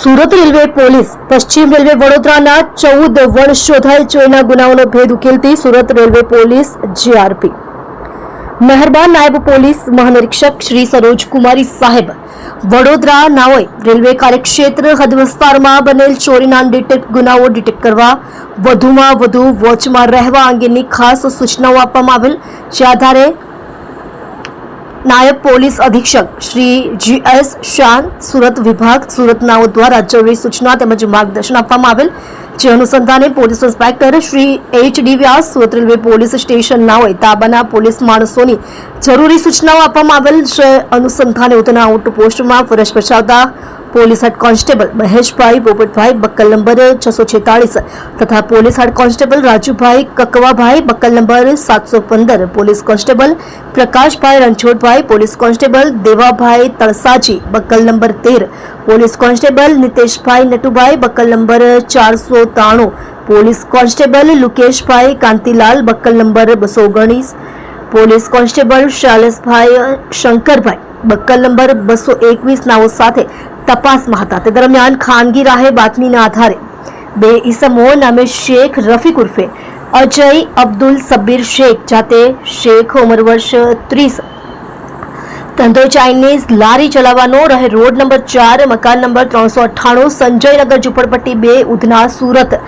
Surat railway police પશ્ચિમ railway વડોદરાના 14 વર્ષ શોધાયેલ ચોરીના ગુનાઓનો ભેદ ઉકેલતી સુરત રેલવે પોલીસ જીઆરપી મહેરબાન નાયબ પોલીસ મહાનિરીક્ષક શ્રી સરોજ કુમારી સાહેબ વડોદરા નાઓએ રેલવે કાર્યક્ષેત્ર હદ વિસ્તારમાં બનેલ ચોરીના ગુનાઓ ડિટેક્ટ કરવા વધુમાં વધુ વોચમાં રહેવા અંગેની ખાસ સૂચનાઓ આપવામાં આવેલ જે આધારે નાયબ પોલીસ અધિક્ષક શ્રી GS શાન સુરત વિભાગ સુરત નાઓ દ્વારા જરૂરી સૂચના તેમજ માર્ગદર્શન આપવામાં આવેલ જે અનુસંધાને police inspector Shri HD Vyas Surat railway police station નાઓએ તાબાના પોલીસ માણસોની જરૂરી સૂચનાઓ આપવામાં આવેલ છે અનુસંધાને ઉધના આઉટપોસ્ટમાં ફરજ બજાવતા police head constable Maheshbhai Popatbhai buckle number 646 તથા police head constable Rajubhai Kakvabhai buckle number 715 police constable Prakashbhai Ranchhodbhai police constable Devabhai Talsaji buckle number 13 police constable Niteshbhai Natubhai buckle number 493 police constable Lukeshbhai Kantilal buckle number 219 police constable Shaileshbhai Shankarbhai buckle number 221 નાઓ સાથે તપાસમાં હતા તે દરમિયાન ખાનગી રાહે બાતમીના આધારે બે ઈસમો નામે શેખ રફીક ઉર્ફે અજય અબ્દુલ સબ્બીર શેખ જાતે શેખ ઉંમર વર્ષ 30 ધંધો ચાઇનીઝ લારી ચલાવવાનો રહે રોડ નંબર 4 મકાન નંબર 398 સંજયનગર ઝુંપડપટ્ટી 2 ઉધના સુરત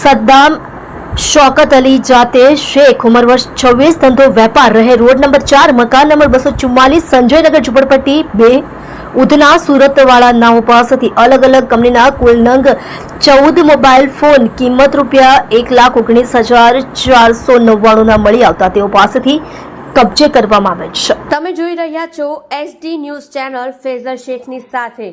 સદ્દામ શૌકત અલી જાતે શેખ ઉંમર વર્ષ 26 ધંધો વેપાર રહે રોડ નંબર 4 મકાન નંબર 244 સંજયનગર ઝુંપડપટ્ટી 2 ઉધના સુરત વાળા નાઓ પાસેથી અલગ અલગ કંપનીના કુલ નંગ 14 મોબાઈલ ફોન કિંમત રૂપિયા 1,19,499 ના મળી આવતા તેઓ પાસેથી કબજે કરવામાં આવે છે। તમે જોઈ રહ્યા છો SD ન્યૂઝ ચેનલ ફેઝલ શેખની સાથે।